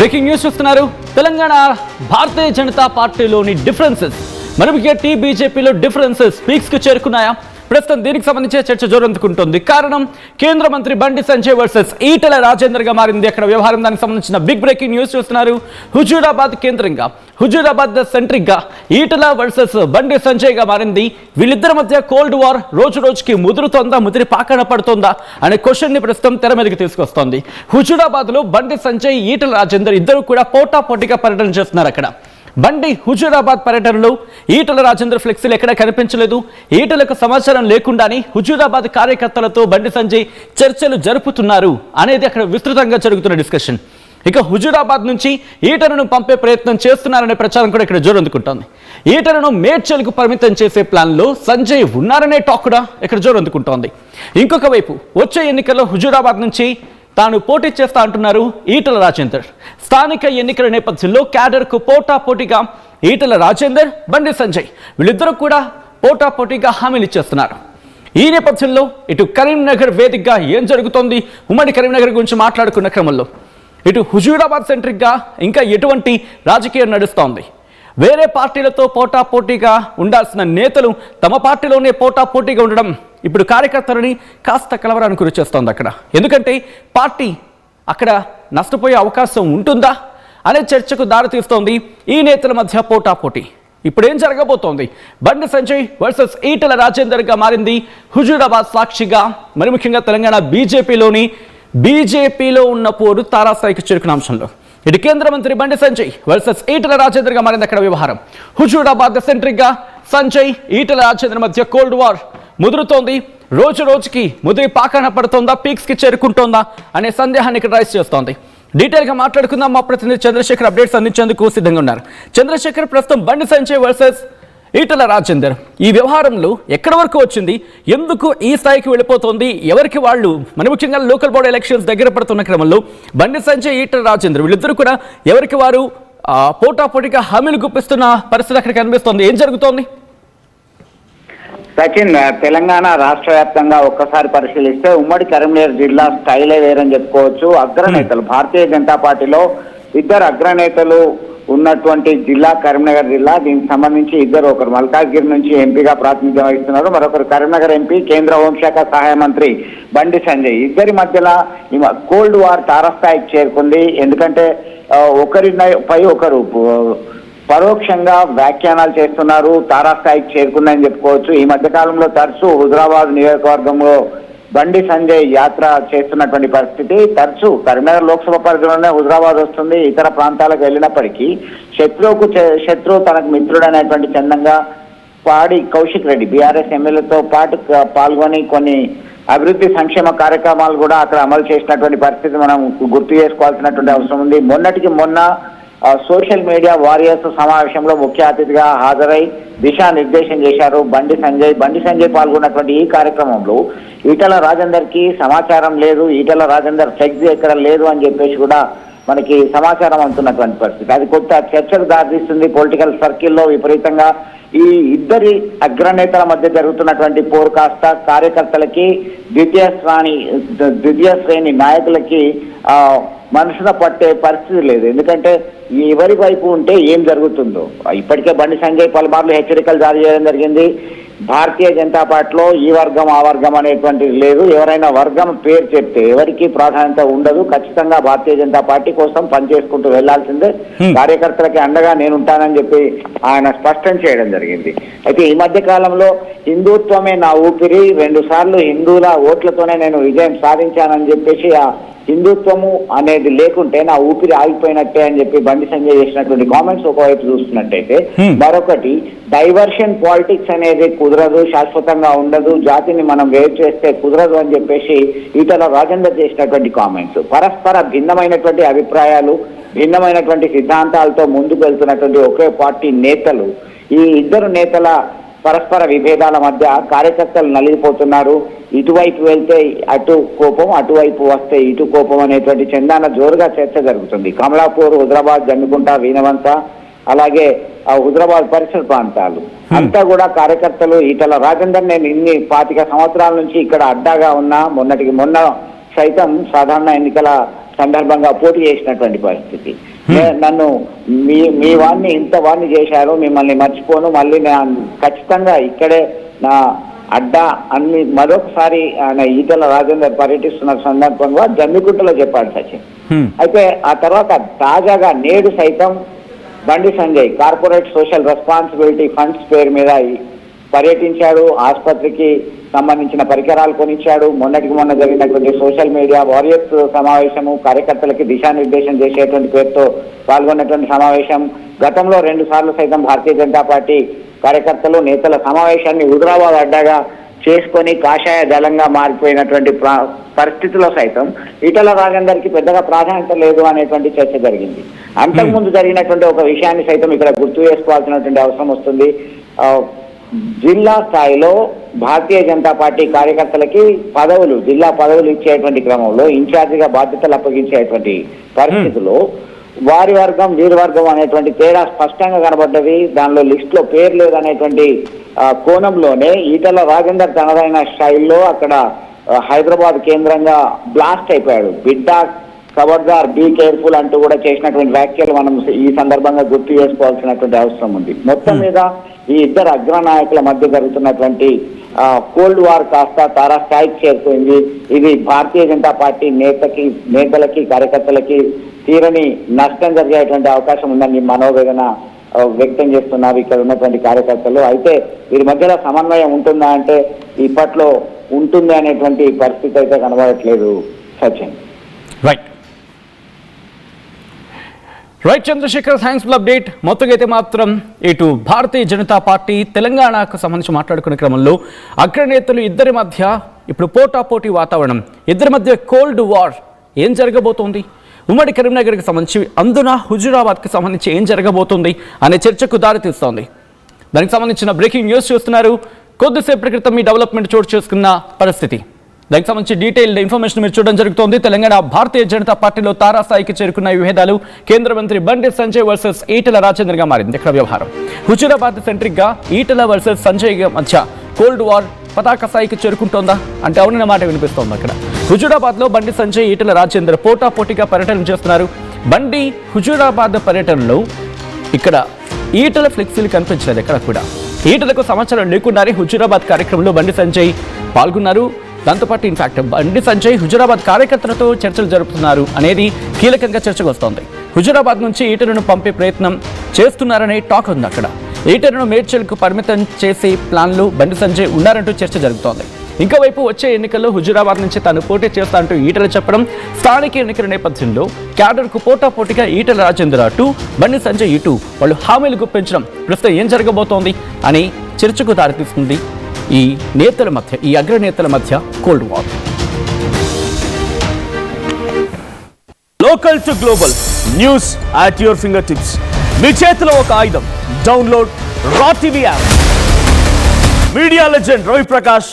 Breaking news చూస్తున్నారు. తెలంగాణ భారతీయ జనతా పార్టీలోని differences మనకి బీజేపీలో డిఫరెన్సెస్ పీక్స్ కు చేరుకున్నాయా? ప్రస్తుతం దీనికి సంబంధించి చర్చ జోరందుకుంటోంది. కారణం కేంద్ర మంత్రి బండి సంజయ్ వర్సెస్ ఈటెల రాజేందర్ గా మారింది అక్కడ వ్యవహారం. దానికి సంబంధించిన బిగ్ బ్రేకింగ్ న్యూస్ చూస్తున్నారు. హుజూరాబాద్ కేంద్రంగా, హుజూరాబాద్ సెంట్రిక్ గా ఈటెల వర్సెస్ బండి సంజయ్ గా మారింది. వీళ్ళిద్దరి మధ్య కోల్డ్ వార్ రోజు రోజుకి ముదురుతోందా, ముదిరి పాకన పడుతోందా అనే క్వశ్చన్ ని ప్రస్తుతం తెర మీదకి తీసుకొస్తోంది. హుజూరాబాద్ లో బండి సంజయ్, ఈటెల రాజేందర్ ఇద్దరు కూడా పోటాపోటీగా పర్యటన చేస్తున్నారు అక్కడ. బండి హుజూరాబాద్ పర్యటనలో ఈటెల రాజేందర్ ఫ్లెక్సీలు ఎక్కడా కనిపించలేదు. ఈటెలకు సమాచారం లేకుండానే హుజూరాబాద్ కార్యకర్తలతో బండి సంజయ్ చర్చలు జరుపుతున్నారు అనేది అక్కడ విస్తృతంగా జరుగుతున్న డిస్కషన్. ఇక హుజూరాబాద్ నుంచి ఈటెలను పంపే ప్రయత్నం చేస్తున్నారనే ప్రచారం కూడా ఇక్కడ జోరందుకుంటోంది. ఈటెలను మేడ్చల్కు పరిమితం చేసే ప్లాన్లో సంజయ్ ఉన్నారనే టాక్ కూడా ఇక్కడ జోరందుకుంటోంది. ఇంకొక వైపు వచ్చే ఎన్నికల్లో హుజూరాబాద్ నుంచి తాను పోటీ చేస్తా అంటున్నారు ఈటెల రాజేందర్. స్థానిక ఎన్నికల నేపథ్యంలో క్యాడర్కు పోటాపోటీగా ఈటెల రాజేందర్, బండి సంజయ్ వీళ్ళిద్దరూ కూడా పోటాపోటీగా హామీలు ఇచ్చేస్తున్నారు. ఈ నేపథ్యంలో ఇటు కరీంనగర్ వేదికగా ఏం జరుగుతోంది, ఉమ్మడి కరీంనగర్ గురించి మాట్లాడుకున్న క్రమంలో ఇటు హుజూరాబాద్ సెంట్రిక్గా ఇంకా ఎటువంటి రాజకీయం నడుస్తోంది? వేరే పార్టీలతో పోటాపోటీగా ఉండాల్సిన నేతలు తమ పార్టీలోనే పోటాపోటీగా ఉండడం ఇప్పుడు కార్యకర్తలని కాస్త కలవరానికి గురి చేస్తోంది అక్కడ. ఎందుకంటే పార్టీ అక్కడ నష్టపోయే అవకాశం ఉంటుందా అనే చర్చకు దారితీస్తోంది ఈ నేతల మధ్య పోటాపోటీ. ఇప్పుడు ఏం జరగబోతోంది? బండి సంజయ్ వర్సెస్ ఈటెల రాజేందర్గా మారింది హుజూరాబాద్ సాక్షిగా. మరి ముఖ్యంగా తెలంగాణ బీజేపీలో ఉన్న పోరు తారాస్థాయికి చేరుకున్న అంశంలో ఇటు కేంద్ర మంత్రి బండి సంజయ్ వర్సెస్ ఈటెల రాజేందర్గా మారింది అక్కడ వ్యవహారం. హుజూరాబాద్ సెంట్రిక్గా సంజయ్, ఈటెల రాజేందర్ మధ్య కోల్డ్ వార్ ముదురుతోంది. రోజు రోజుకి ముదిరి పాకన పడుతోందా, పీక్స్ కి చేరుకుంటోందా అనే సందేహాన్ని ఇక్కడ రైజ్ చేస్తోంది. డీటెయిల్ గా మాట్లాడుకుందాం. మా ప్రతినిధి చంద్రశేఖర్ అప్డేట్స్ అందించేందుకు సిద్ధంగా ఉన్నారు. చంద్రశేఖర్, ప్రస్తుతం బండి సంజయ్ వర్సెస్ ఈటెల రాజేందర్ ఈ వ్యవహారంలో ఎక్కడి వరకు వచ్చింది, ఎందుకు ఈ స్థాయికి వెళ్ళిపోతుంది, ఎవరికి వాళ్ళు? మన ముఖ్యంగా లోకల్ బాడీ ఎలక్షన్స్ దగ్గర పడుతున్న క్రమంలో బండి సంజయ్, ఈటెల రాజేందర్ వీళ్ళిద్దరూ కూడా ఎవరికి వారు పోటాపోటీగా హామీలు గుప్పిస్తున్న పరిస్థితి అక్కడ కనిపిస్తోంది. ఏం జరుగుతోంది? సచిన్, తెలంగాణ రాష్ట్ర వ్యాప్తంగా ఒక్కసారి పరిశీలిస్తే ఉమ్మడి కరీంనగర్ జిల్లా స్టైలే వేరని చెప్పుకోవచ్చు. అగ్రనేతలు, భారతీయ జనతా పార్టీలో ఇద్దరు అగ్రనేతలు ఉన్నటువంటి జిల్లా కరీంనగర్ జిల్లా. దీనికి సంబంధించి ఇద్దరు, ఒకరు మల్కాజ్గిరి నుంచి ఎంపీగా ప్రాతినిధ్యం వహిస్తున్నారు, మరొకరు కరీంనగర్ ఎంపీ, కేంద్ర హోంశాఖ సహాయ మంత్రి బండి సంజయ్. ఇద్దరి మధ్యలో కోల్డ్ వార్ తారస్థాయికి చేరుకుంది. ఎందుకంటే ఒకరిపై ఒకరు పరోక్షంగా వ్యాఖ్యానాలు చేస్తున్నారు, తారాస్థాయికి చేరుకుందని చెప్పుకోవచ్చు. ఈ మధ్య కాలంలో తరచూ హుజూరాబాద్ నియోజకవర్గంలో బండి సంజయ్ యాత్ర చేస్తున్నటువంటి పరిస్థితి. తరచూ కరీంనగర్ లోక్సభ పరిధిలోనే హుజూరాబాద్ వస్తుంది. ఇతర ప్రాంతాలకు వెళ్ళినప్పటికీ శత్రువు తనకు మిత్రుడు అనేటువంటి చందంగా పాడి కౌశిక్ రెడ్డి బీఆర్ఎస్ ఎమ్మెల్యేతో పాటు పాల్గొని కొన్ని అభివృద్ధి సంక్షేమ కార్యక్రమాలు కూడా అక్కడ అమలు చేసినటువంటి పరిస్థితి మనం గుర్తు చేసుకోవాల్సినటువంటి అవసరం ఉంది. మొన్నటికి మొన్న సోషల్ మీడియా వారియర్స్ సమావేశంలో ముఖ్య అతిథిగా హాజరై దిశానిర్దేశం చేశారు బండి సంజయ్ పాల్గొన్నటువంటి ఈ కార్యక్రమంలో ఈటెల రాజేందర్ కి సమాచారం లేదు, ఈటెల రాజేందర్ ఫ్లెక్సీ ఎక్కడ లేదు అని చెప్పేసి కూడా మనకి సమాచారం అందుతున్నటువంటి పరిస్థితి. అది కొత్త చర్చకు దారితీస్తుంది. పొలిటికల్ సర్కిల్లో విపరీతంగా ఈ ఇద్దరి అగ్రనేతల మధ్య జరుగుతున్నటువంటి పోరు కాస్త కార్యకర్తలకి, ద్వితీయ శ్రేణి నాయకులకి మనసున పట్టే పరిస్థితి లేదు. ఎందుకంటే ఎవరి వైపు ఉంటే ఏం జరుగుతుందో ఇప్పటికే బండి సంజయ్ పలుమార్లు హెచ్చరికలు జారీ చేయడం జరిగింది. భారతీయ జనతా పార్టీలో ఈ వర్గం ఆ వర్గం అనేటువంటిది లేదు. ఎవరైనా వర్గం పేరు చెప్తే ఎవరికి ప్రాధాన్యత ఉండదు. ఖచ్చితంగా భారతీయ జనతా పార్టీ కోసం పనిచేసుకుంటూ వెళ్లాల్సిందే, కార్యకర్తలకి అండగా నేనుంటానని చెప్పి ఆయన స్పష్టం చేయడం జరిగింది. అయితే ఈ మధ్య కాలంలో హిందుత్వమే నా ఊపిరి, 2 సార్లు హిందువుల ఓట్లతోనే నేను విజయం సాధించానని చెప్పేసి ఆ హిందుత్వము అనేది లేకుంటే నా ఊపిరి ఆగిపోయినట్టే అని చెప్పి బండి సంజయ్ చేసినటువంటి కామెంట్స్ ఒకవైపు చూస్తున్నట్టయితే, మరొకటి డైవర్షన్ పాలిటిక్స్ అనేది కుదరదు, శాశ్వతంగా ఉండదు, జాతిని మనం వేరు చేస్తే కుదరదు అని చెప్పేసి ఈటెల రాజేందర్ చేసినటువంటి కామెంట్స్. పరస్పర భిన్నమైనటువంటి అభిప్రాయాలు, భిన్నమైనటువంటి సిద్ధాంతాలతో ముందుకు వెళ్తున్నటువంటి ఒకే పార్టీ నేతలు, ఈ ఇద్దరు నేతల పరస్పర విభేదాల మధ్య కార్యకర్తలు నలిగిపోతున్నారు. ఇటువైపు వెళ్తే అటు కోపం, అటువైపు వస్తే ఇటు కోపం అనేటువంటి చందాన జోరుగా చర్చ జరుగుతుంది. కమలాపూర్, హుజూరాబాద్, జమ్మికుంట, వీనవంత, అలాగే ఆ హుజూరాబాద్ పరిసర ప్రాంతాలు అంతా కూడా కార్యకర్తలు ఈటెల రాజేందర్ నేను ఇన్ని 25 సంవత్సరాల నుంచి ఇక్కడ అడ్డాగా ఉన్నా, మొన్న సైతం సాధారణ ఎన్నికల సందర్భంగా పోటీ చేసినటువంటి పరిస్థితి. నన్ను మీ వాడిని ఇంత వాడిని చేశారు, మిమ్మల్ని మర్చిపోను, మళ్ళీ ఖచ్చితంగా ఇక్కడే నా అడ్డా అన్ని మరొకసారి ఆయన ఈటెల రాజేందర్ పర్యటిస్తున్న సందర్భంగా జమ్మికుంటలో చెప్పాడు సచిన్. అయితే ఆ తర్వాత తాజాగా నేడు సైతం Bandi Sanjay corporate social responsibility funds పేరు మీద పర్యటించాడు, ఆసుపత్రికి సంబంధించిన పరికరాలు కొనిచ్చాడు. మొన్న జరిగినటువంటి సోషల్ మీడియా వారియర్స్ సమావేశము, కార్యకర్తలకి దిశానిర్దేశం చేసేటువంటి పేరుతో పాల్గొన్నటువంటి సమావేశం, గతంలో 2 సార్లు సైతం భారతీయ జనతా పార్టీ కార్యకర్తలు నేతల సమావేశాన్ని హుజురాబాద్ అడ్డాగా చేసుకొని కాషాయ దళంగా మారిపోయినటువంటి పరిస్థితిలో సైతం ఈటెల రాజేందర్కి పెద్దగా ప్రాధాన్యత లేదు అనేటువంటి చర్చ జరిగింది. అంతకుముందు జరిగినటువంటి ఒక విషయాన్ని సైతం ఇక్కడ గుర్తు చేసుకోవాల్సినటువంటి అవసరం వస్తుంది. జిల్లా స్థాయిలో భారతీయ జనతా పార్టీ కార్యకర్తలకి జిల్లా పదవులు ఇచ్చేటువంటి క్రమంలో ఇన్ఛార్జిగా బాధ్యతలు అప్పగించేటువంటి పరిస్థితుల్లో వారి వర్గం వీరి వర్గం అనేటువంటి తేడా స్పష్టంగా కనబడ్డది. దానిలో లిస్ట్ లో పేరు లేదనేటువంటి కోణంలోనే ఈటెల రాజేందర్ తనదైన స్టైల్లో అక్కడ హైదరాబాద్ కేంద్రంగా బ్లాస్ట్ అయిపోయాడు. బిడ్డ ఖబర్దార్, బీ కేర్ఫుల్ అంటూ కూడా చేసినటువంటి వ్యాఖ్యలు మనం ఈ సందర్భంగా గుర్తు చేసుకోవాల్సినటువంటి అవసరం ఉంది. మొత్తం మీద ఈ ఇద్దరు అగ్రనాయకుల మధ్య జరుగుతున్నటువంటి కోల్డ్ వార్ కాస్త తారాస్థాయికి చేరుకుంది. ఇది భారతీయ జనతా పార్టీ నేతలకి కార్యకర్తలకి తీరని నష్టం జరిగేటువంటి అవకాశం ఉందని మనోవేదన వ్యక్తం చేస్తున్నారు ఇక్కడ ఉన్నటువంటి కార్యకర్తలు. అయితే వీరి మధ్యలో సమన్వయం ఉంటుందా అంటే ఇప్పట్లో ఉంటుంది అనేటువంటి పరిస్థితి అయితే కనబడట్లేదు Sachin. Right Chandrashekhar, thanks for update. మొత్తంగా అయితే మాత్రం ఇటు భారతీయ జనతా పార్టీ తెలంగాణకు సంబంధించి మాట్లాడుకునే క్రమంలో అగ్రనేతలు ఇద్దరి మధ్య ఇప్పుడు పోటాపోటీ వాతావరణం, ఇద్దరి మధ్య కోల్డ్ వార్ ఏం జరగబోతోంది, ఉమ్మడి కరీంనగర్కి సంబంధించి అందున హుజురాబాద్కి సంబంధించి ఏం జరగబోతుంది అనే చర్చకు దారితీస్తోంది. దానికి సంబంధించిన బ్రేకింగ్ న్యూస్ చూస్తున్నారు. కొద్దిసేపటి క్రితం ఈ డెవలప్మెంట్ చోటు చేసుకున్న పరిస్థితి, దానికి సంబంధించి డీటెయిల్డ్ ఇన్ఫర్మేషన్ మీరు చూడడం జరుగుతోంది. తెలంగాణ భారతీయ జనతా పార్టీలో తారాస్థాయికి చేరుకున్న విభేదాలు, కేంద్ర మంత్రి బండి సంజయ్ వర్సెస్ ఈటెల రాజేందర్గా మారింది ఇక్కడ వ్యవహారం. హుజురాబాద్ సెంట్రిక్ గా ఈటెల వర్సెస్ సంజయ్ మధ్య కోల్డ్ వార్ పతాక స్థాయికి చేరుకుంటోందా అంటే అవునన్న మాట వినిపిస్తోంది. అక్కడ హుజురాబాద్ లో బండి సంజయ్ ఈటెల రాజేందర్ పోటాపోటీగా పర్యటన చేస్తున్నారు. బండి హుజురాబాద్ పర్యటనలో ఇక్కడ ఈటెల ఫ్లెక్సీలు కనిపించలేదు ఎక్కడ కూడా. ఈటెలకు సమాచారం లేకుండానే హుజురాబాద్ కార్యక్రమంలో బండి సంజయ్ పాల్గొన్నారు. దాంతోపాటు ఇన్ఫాక్ట్ బండి సంజయ్ హుజురాబాద్ కార్యకర్తలతో చర్చలు జరుపుతున్నారు అనేది కీలకంగా చర్చకు వస్తోంది. హుజురాబాద్ నుంచి ఈటెలను పంపే ప్రయత్నం చేస్తున్నారనే టాక్ ఉంది. అక్కడ ఈటెలను మేడ్చల్కు పరిమితం చేసే ప్లాన్లు బండి సంజయ్ ఉన్నారంటూ చర్చ జరుగుతోంది. ఇంకోవైపు వచ్చే ఎన్నికల్లో హుజురాబాద్ నుంచి తాను పోటీ చేస్తా అంటూ ఈటెలు చెప్పడం, స్థానిక ఎన్నికల నేపథ్యంలో క్యాడర్కు పోటాపోటీగా ఈటెల రాజేందర్ అటు బండి సంజయ్ ఇటు వాళ్ళు హామీలు గుప్పించడం ప్రస్తుతం ఏం జరగబోతోంది అని చర్చకు దారితీస్తుంది. ఈ నేతల మధ్య, ఈ అగ్రనేతల మధ్య cold war. Local to global news at your finger tips. మీ చేతిలో ఒక ఆయుధం. Download raw TV app. Media legend Ravi Prakash